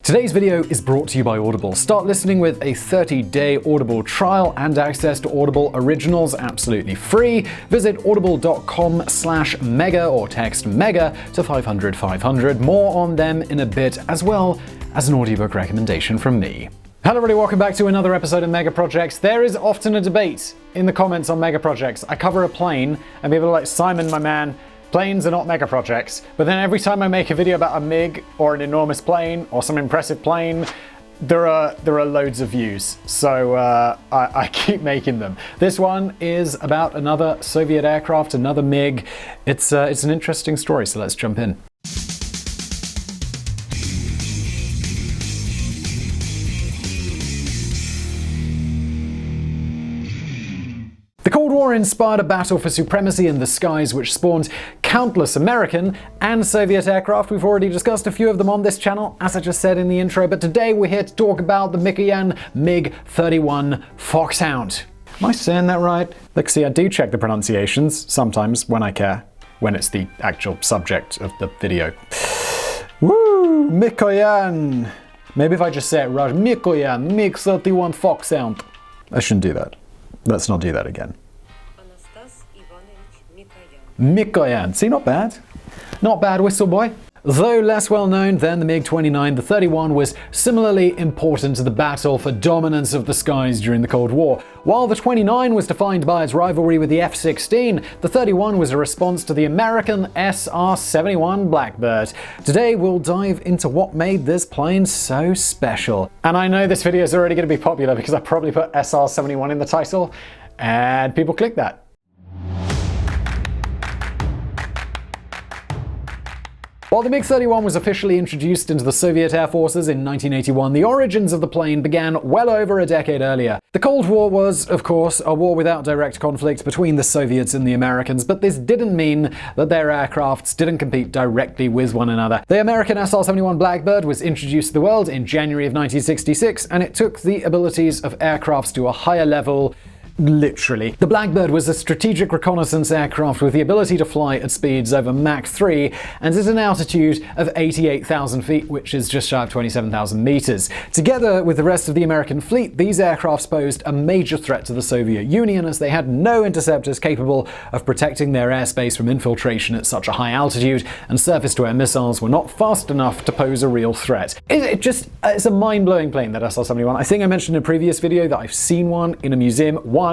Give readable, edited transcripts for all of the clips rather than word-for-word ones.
Today's video is brought to you by Audible. Start listening with a 30-day Audible trial and access to Audible originals absolutely free. Visit audible.com/mega or text MEGA to 500 500. More on them in a bit, as well as an audiobook recommendation from me. Hello everybody, welcome back to another episode of Mega Projects. There is often a debate in the comments on Mega Projects. I cover a plane and people are like, Simon, my man, planes are not mega projects. But then every time I make a video about a MiG or an enormous plane or some impressive plane, there are loads of views. So I keep making them. This one is about another Soviet aircraft, another MiG. It's an interesting story, so let's jump in. The Cold War inspired a battle for supremacy in the skies which spawned countless American and Soviet aircraft. We've already discussed a few of them on this channel, as I just said in the intro, but today we're here to talk about the Mikoyan MiG-31 Foxhound. Am I saying that right? Look, see, I do check the pronunciations sometimes when I care, when it's the actual subject of the video. Woo! Mikoyan! Maybe if I just say it right, Mikoyan MiG-31 Foxhound. I shouldn't do that. Let's not do that again. Mikoyan. See, not bad. Not bad, whistle boy. Though less well known than the MiG-29, the 31 was similarly important to the battle for dominance of the skies during the Cold War. While the 29 was defined by its rivalry with the F-16, the 31 was a response to the American SR-71 Blackbird. Today we'll dive into what made this plane so special. And I know this video is already going to be popular because I probably put SR-71 in the title, and people click that. While the MiG-31 was officially introduced into the Soviet Air Forces in 1981, the origins of the plane began well over a decade earlier. The Cold War was, of course, a war without direct conflict between the Soviets and the Americans, but this didn't mean that their aircrafts didn't compete directly with one another. The American SR-71 Blackbird was introduced to the world in January of 1966, and it took the abilities of aircrafts to a higher level. Literally. The Blackbird was a strategic reconnaissance aircraft with the ability to fly at speeds over Mach 3 and at an altitude of 88,000 feet, which is just shy of 27,000 meters. Together with the rest of the American fleet, these aircraft posed a major threat to the Soviet Union as they had no interceptors capable of protecting their airspace from infiltration at such a high altitude, and surface-to-air missiles were not fast enough to pose a real threat. It's a mind-blowing plane, that SR-71. I think I mentioned in a previous video that I've seen one in a museum. One,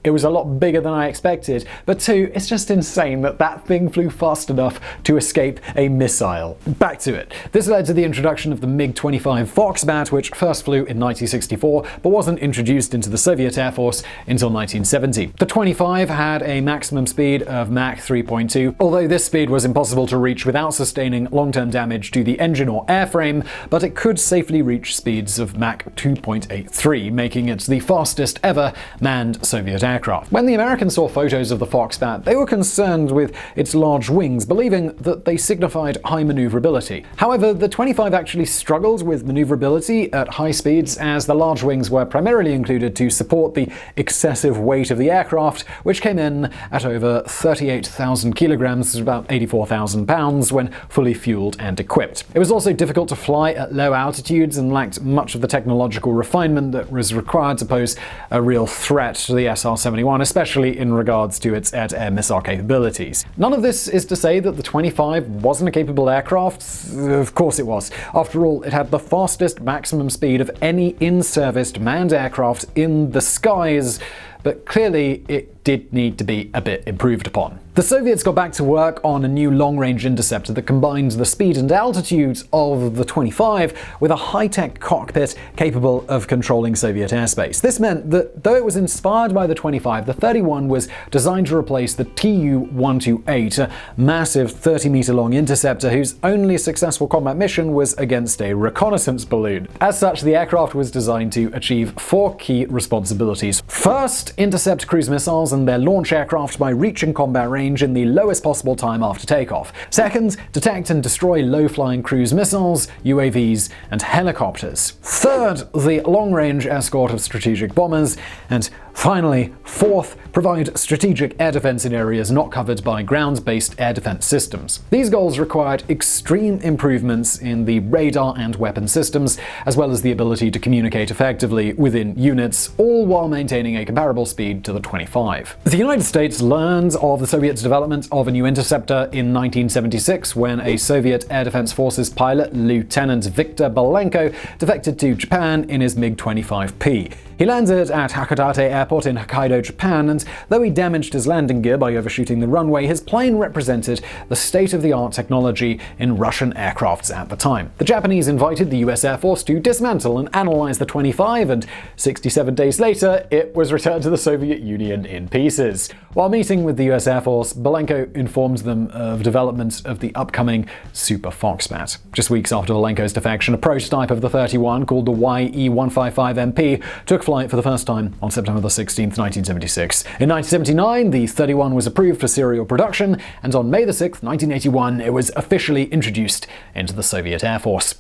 it was a lot bigger than I expected, but two, it's just insane that that thing flew fast enough to escape a missile. Back to it. This led to the introduction of the MiG-25 Foxbat, which first flew in 1964, but wasn't introduced into the Soviet Air Force until 1970. The 25 had a maximum speed of Mach 3.2, although this speed was impossible to reach without sustaining long-term damage to the engine or airframe, but it could safely reach speeds of Mach 2.83, making it the fastest ever manned Soviet aircraft. When the Americans saw photos of the Foxbat, they were concerned with its large wings, believing that they signified high maneuverability. However, the 25 actually struggled with maneuverability at high speeds, as the large wings were primarily included to support the excessive weight of the aircraft, which came in at over 38,000 kilograms, about 84,000 pounds, when fully fueled and equipped. It was also difficult to fly at low altitudes and lacked much of the technological refinement that was required to pose a real threat to the SR-71, especially in regards to its air-to-air missile capabilities. None of this is to say that the 25 wasn't a capable aircraft. Of course it was. After all, it had the fastest maximum speed of any in-service manned aircraft in the skies, but clearly it did need to be a bit improved upon. The Soviets got back to work on a new long-range interceptor that combined the speed and altitude of the 25 with a high-tech cockpit capable of controlling Soviet airspace. This meant that though it was inspired by the 25, the 31 was designed to replace the Tu-128, a massive 30-meter-long interceptor whose only successful combat mission was against a reconnaissance balloon. As such, the aircraft was designed to achieve 4 key responsibilities. First, intercept cruise missiles and their launch aircraft by reaching combat range in the lowest possible time after takeoff. Second, detect and destroy low-flying cruise missiles, UAVs, and helicopters. Third, the long-range escort of strategic bombers. And Finally, fourth, provide strategic air defense in areas not covered by ground-based air defense systems. These goals required extreme improvements in the radar and weapon systems, as well as the ability to communicate effectively within units, all while maintaining a comparable speed to the 25. The United States learned of the Soviets' development of a new interceptor in 1976 when a Soviet Air Defense Forces pilot, Lieutenant Viktor Belenko, defected to Japan in his MiG-25P. He landed at Hakodate Airport in Hokkaido, Japan, and though he damaged his landing gear by overshooting the runway, his plane represented the state-of-the-art technology in Russian aircrafts at the time. The Japanese invited the US Air Force to dismantle and analyze the 25, and 67 days later, it was returned to the Soviet Union in pieces. While meeting with the US Air Force, Belenko informed them of development of the upcoming Super Foxbat. Just weeks after Belenko's defection, a prototype of the 31 called the YE-155MP took flight for the first time on September 16, 1976. In 1979, the 31 was approved for serial production, and on May 6, 1981, it was officially introduced into the Soviet Air Force.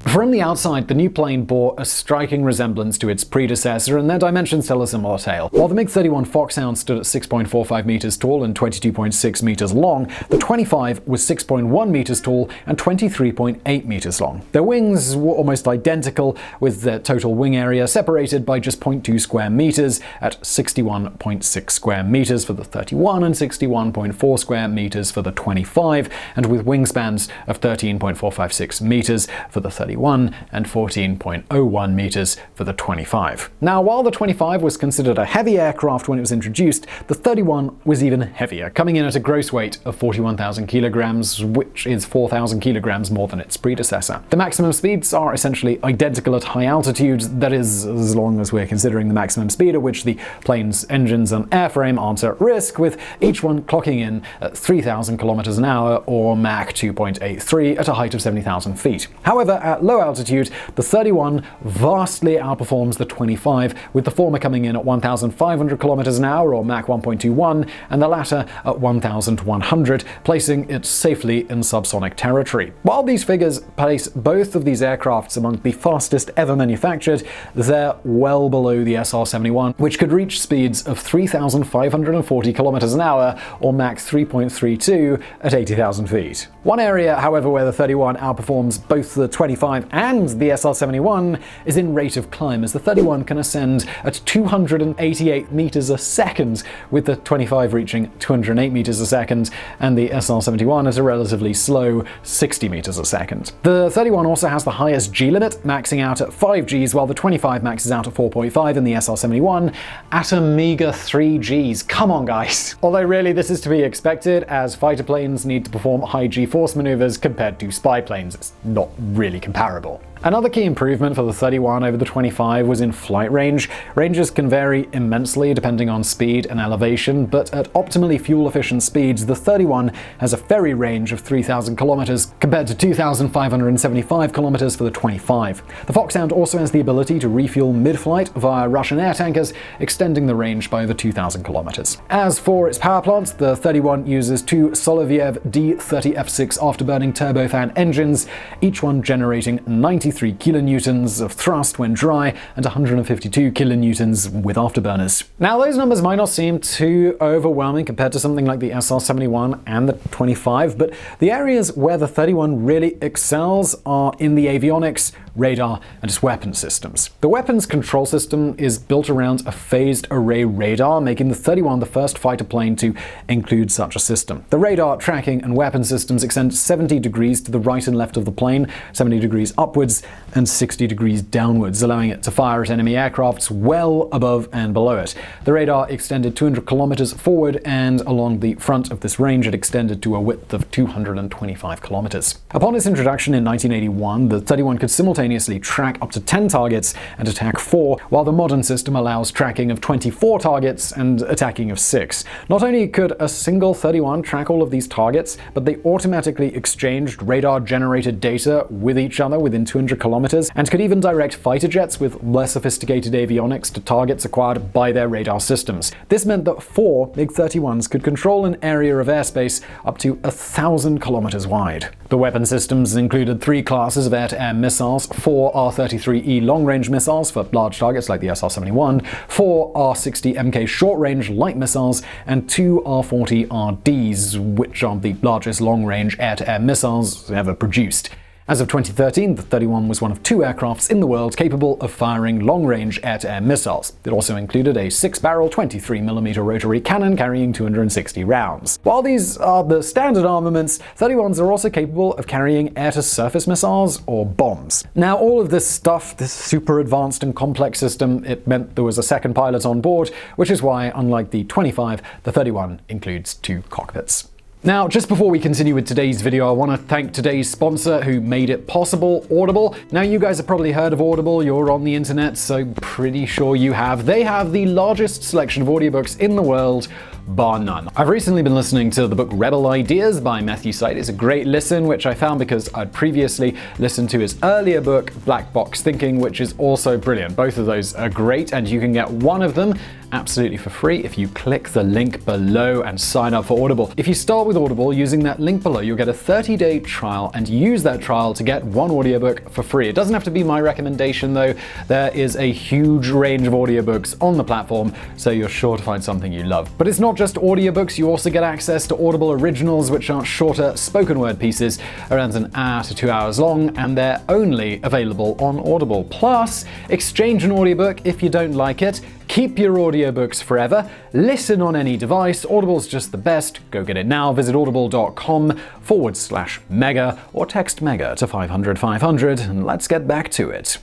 From the outside, the new plane bore a striking resemblance to its predecessor, and their dimensions tell a similar tale. While the MiG-31 Foxhound stood at 6.45 meters tall and 22.6 meters long, the 25 was 6.1 meters tall and 23.8 meters long. Their wings were almost identical, with their total wing area separated by just 0.2 square meters at 61.6 square meters for the 31 and 61.4 square meters for the 25, and with wingspans of 13.456 meters for the 31 and 14.01 meters for the 25. Now, while the 25 was considered a heavy aircraft when it was introduced, the 31 was even heavier, coming in at a gross weight of 41,000 kilograms, which is 4,000 kilograms more than its predecessor. The maximum speeds are essentially identical at high altitudes, that is, as long as we're considering the maximum speed at which the plane's engines and airframe aren't at risk, with each one clocking in at 3,000 kilometers an hour or Mach 2.83 at a height of 70,000 feet. However, at low altitude, the 31 vastly outperforms the 25, with the former coming in at 1,500 kilometers an hour or Mach 1.21, and the latter at 1,100, placing it safely in subsonic territory. While these figures place both of these aircrafts among the fastest ever manufactured, they're well below the SR-71, which could reach speeds of 3,540 kilometers an hour or Mach 3.32 at 80,000 feet. One area, however, where the 31 outperforms both the 25 and the SR-71 is in rate of climb, as the 31 can ascend at 288 meters a second, with the 25 reaching 208 meters a second, and the SR-71 at a relatively slow 60 meters a second. The 31 also has the highest G limit, maxing out at 5 Gs, while the 25 maxes out at 4.5 and the SR-71 at a meager 3 Gs. Come on, guys! Although really this is to be expected, as fighter planes need to perform high G-force maneuvers compared to spy planes. It's not really comparable. Another key improvement for the 31 over the 25 was in flight range. Ranges can vary immensely depending on speed and elevation, but at optimally fuel-efficient speeds, the 31 has a ferry range of 3,000 kilometers compared to 2,575 kilometers for the 25. The Foxhound also has the ability to refuel mid-flight via Russian air tankers, extending the range by over 2,000 kilometers. As for its power plant, the 31 uses two Soloviev D30F6 afterburning turbofan engines, each one generating 93 kilonewtons of thrust when dry and 152 kilonewtons with afterburners. Now, those numbers might not seem too overwhelming compared to something like the SR-71 and the 25, but the areas where the 31 really excels are in the avionics, radar, and its weapon systems. The weapons control system is built around a phased array radar, making the 31 the first fighter plane to include such a system. The radar, tracking, and weapon systems extend 70 degrees to the right and left of the plane, 70 degrees upwards, and 60 degrees downwards, allowing it to fire at enemy aircrafts well above and below it. The radar extended 200 kilometers forward, and along the front of this range it extended to a width of 225 kilometers. Upon its introduction in 1981, the 31 could simultaneously track up to 10 targets and attack 4, while the modern system allows tracking of 24 targets and attacking of 6. Not only could a single 31 track all of these targets, but they automatically exchanged radar-generated data with each other within 200 kilometers, and could even direct fighter jets with less sophisticated avionics to targets acquired by their radar systems. This meant that 4 MiG-31s could control an area of airspace up to 1,000 kilometers wide. The weapon systems included 3 classes of air-to-air missiles, 4 R-33E long-range missiles for large targets like the SR-71, 4 R-60 short-range light missiles, and 2 R-40RDs, which are the largest long-range air-to-air missiles ever produced. As of 2013, the 31 was one of 2 aircrafts in the world capable of firing long-range air-to-air missiles. It also included a 6-barrel 23mm rotary cannon carrying 260 rounds. While these are the standard armaments, 31s are also capable of carrying air-to-surface missiles or bombs. Now, all of this stuff, this super advanced and complex system, it meant there was a second pilot on board, which is why, unlike the 25, the 31 includes 2 cockpits. Now, just before we continue with today's video, I want to thank today's sponsor who made it possible, Audible. Now, you guys have probably heard of Audible, you're on the internet, so pretty sure you have. They have the largest selection of audiobooks in the world, bar none. I've recently been listening to the book Rebel Ideas by Matthew Syed. It's a great listen, which I found because I'd previously listened to his earlier book, Black Box Thinking, which is also brilliant. Both of those are great, and you can get one of them absolutely for free if you click the link below and sign up for Audible. If you start with Audible using that link below, you'll get a 30-day trial and use that trial to get one audiobook for free. It doesn't have to be my recommendation though. There is a huge range of audiobooks on the platform, so you're sure to find something you love. But it's not just audiobooks, you also get access to Audible Originals, which are shorter spoken word pieces, around an hour to 2 hours long, and they're only available on Audible. Plus, exchange an audiobook if you don't like it. Keep your audiobooks forever. Listen on any device. Audible's just the best. Go get it now. Visit audible.com/mega or text mega to 500 500, and let's get back to it.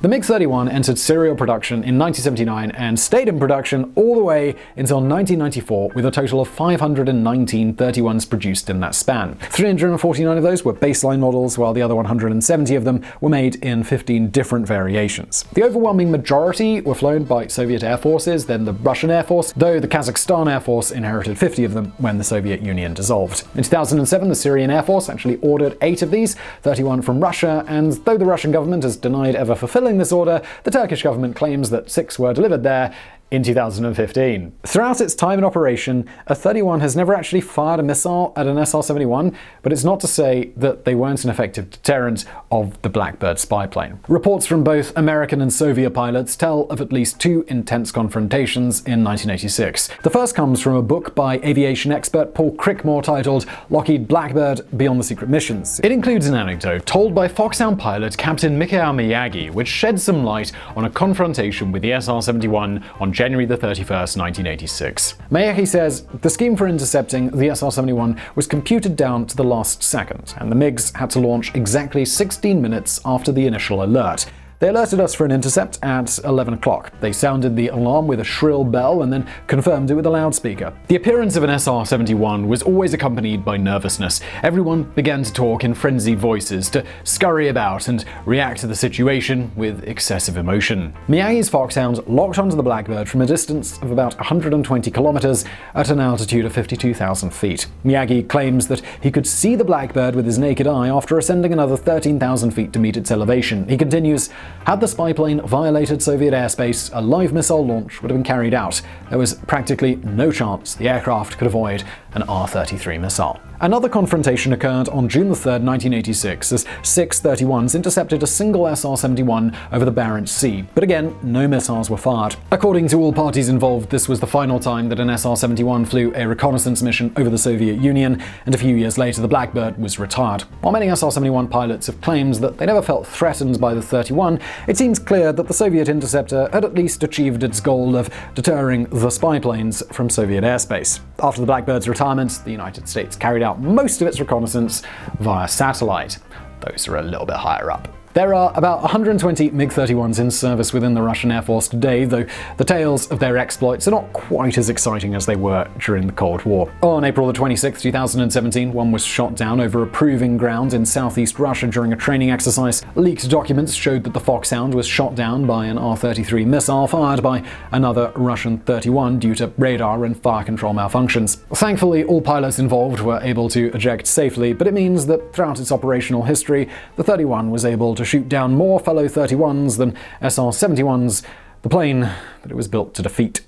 The MiG-31 entered serial production in 1979 and stayed in production all the way until 1994, with a total of 519 31s produced in that span. 349 of those were baseline models, while the other 170 of them were made in 15 different variations. The overwhelming majority were flown by Soviet Air Forces, then the Russian Air Force, though the Kazakhstan Air Force inherited 50 of them when the Soviet Union dissolved. In 2007, the Syrian Air Force actually ordered 8 of these, 31 from Russia, and though the Russian government has denied ever fulfilling this order, the Turkish government claims that 6 were delivered there in 2015. Throughout its time in operation, a 31 has never actually fired a missile at an SR-71, but it's not to say that they weren't an effective deterrent of the Blackbird spy plane. Reports from both American and Soviet pilots tell of at least 2 intense confrontations in 1986. The first comes from a book by aviation expert Paul Crickmore titled Lockheed Blackbird Beyond the Secret Missions. It includes an anecdote told by Foxhound pilot Captain Mikhail Miyagi, which sheds some light on a confrontation with the SR-71 on January 31st, 1986. Miyagi says, "The scheme for intercepting the SR-71 was computed down to the last second, and the MiGs had to launch exactly 16 minutes after the initial alert. They alerted us for an intercept at 11 o'clock. They sounded the alarm with a shrill bell and then confirmed it with a loudspeaker." The appearance of an SR-71 was always accompanied by nervousness. Everyone began to talk in frenzied voices, to scurry about and react to the situation with excessive emotion. Miyagi's Foxhound locked onto the Blackbird from a distance of about 120 kilometers at an altitude of 52,000 feet. Miyagi claims that he could see the Blackbird with his naked eye after ascending another 13,000 feet to meet its elevation. He continues, "Had the spy plane violated Soviet airspace, a live missile launch would have been carried out. There was practically no chance the aircraft could avoid an R-33 missile." Another confrontation occurred on June 3, 1986, as 6 31s intercepted a single SR-71 over the Barents Sea, but again, no missiles were fired. According to all parties involved, this was the final time that an SR-71 flew a reconnaissance mission over the Soviet Union, and a few years later the Blackbird was retired. While many SR-71 pilots have claimed that they never felt threatened by the 31, it seems clear that the Soviet interceptor had at least achieved its goal of deterring the spy planes from Soviet airspace. After the Blackbird's retirement, the United States carried out most of its reconnaissance via satellite. Those are a little bit higher up. There are about 120 MiG-31s in service within the Russian Air Force today, though the tales of their exploits are not quite as exciting as they were during the Cold War. On April 26, 2017, one was shot down over a proving ground in southeast Russia during a training exercise. Leaked documents showed that the Foxhound was shot down by an R-33 missile fired by another Russian 31 due to radar and fire control malfunctions. Thankfully, all pilots involved were able to eject safely, but it means that throughout its operational history, the 31 was able to shoot down more fellow 31s than SR-71s, the plane that it was built to defeat.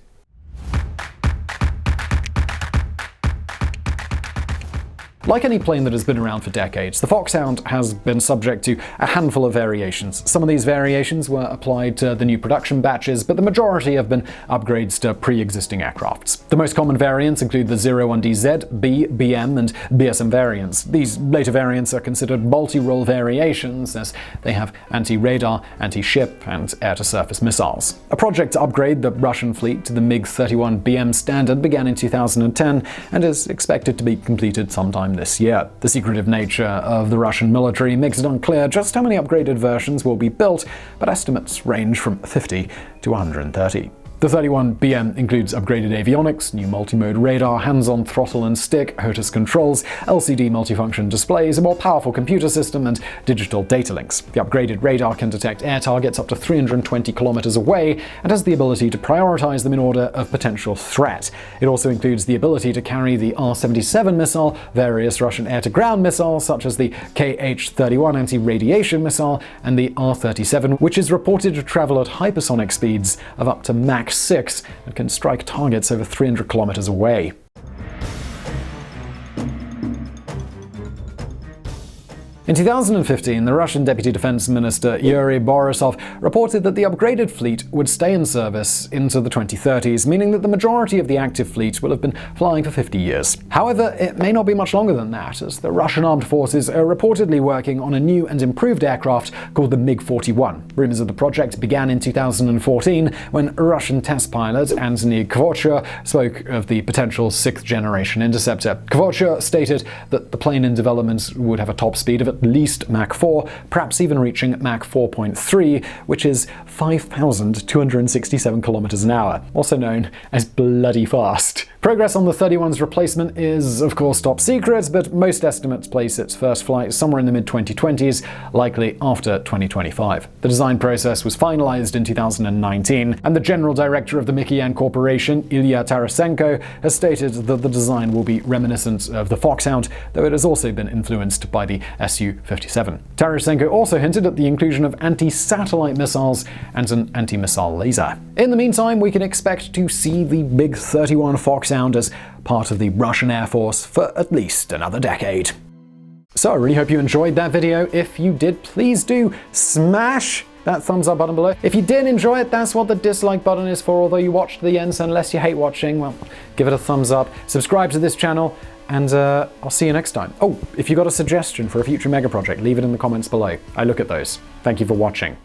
Like any plane that has been around for decades, the Foxhound has been subject to a handful of variations. Some of these variations were applied to the new production batches, but the majority have been upgrades to pre-existing aircrafts. The most common variants include the 01DZ, B, BM, and BSM variants. These later variants are considered multi-role variations, as they have anti-radar, anti-ship, and air-to-surface missiles. A project to upgrade the Russian fleet to the MiG-31 BM standard began in 2010 and is expected to be completed sometime this year. The secretive nature of the Russian military makes it unclear just how many upgraded versions will be built, but estimates range from 50 to 130. The 31BM includes upgraded avionics, new multimode radar, hands-on throttle and stick, HOTAS controls, LCD multifunction displays, a more powerful computer system, and digital data links. The upgraded radar can detect air targets up to 320 kilometers away and has the ability to prioritize them in order of potential threat. It also includes the ability to carry the SR-71 missile, various Russian air-to-ground missiles such as the KH-31 anti-radiation missile, and the R-37, which is reported to travel at hypersonic speeds of up to Mach 6 and can strike targets over 300 kilometers away. In 2015, the Russian Deputy Defense Minister Yuri Borisov reported that the upgraded fleet would stay in service into the 2030s, meaning that the majority of the active fleet will have been flying for 50 years. However, it may not be much longer than that, as the Russian armed forces are reportedly working on a new and improved aircraft called the MiG-31. Rumors of the project began in 2014 when Russian test pilot Anthony Kvochur spoke of the potential sixth-generation interceptor. Kvochur stated that the plane in development would have a top speed of at least Mach 4, perhaps even reaching Mach 4.3, which is 5,267 kilometers an hour, also known as bloody fast. Progress on the 31's replacement is, of course, top secret, but most estimates place its first flight somewhere in the mid-2020s, likely after 2025. The design process was finalized in 2019, and the general director of the Mikoyan Corporation, Ilya Tarasenko, has stated that the design will be reminiscent of the Foxhound, though it has also been influenced by the Su-57. Tarasenko also hinted at the inclusion of anti-satellite missiles and an anti-missile laser. In the meantime, we can expect to see the MiG-31 Foxhound as part of the Russian Air Force for at least another decade. So I really hope you enjoyed that video. If you did, please do smash that thumbs up button below. If you didn't enjoy it, that's what the dislike button is for, although you watched to the end, so unless you hate watching, well, give it a thumbs up, subscribe to this channel, and I'll see you next time. Oh, if you got a suggestion for a future mega project, leave it in the comments below. I look at those. Thank you for watching.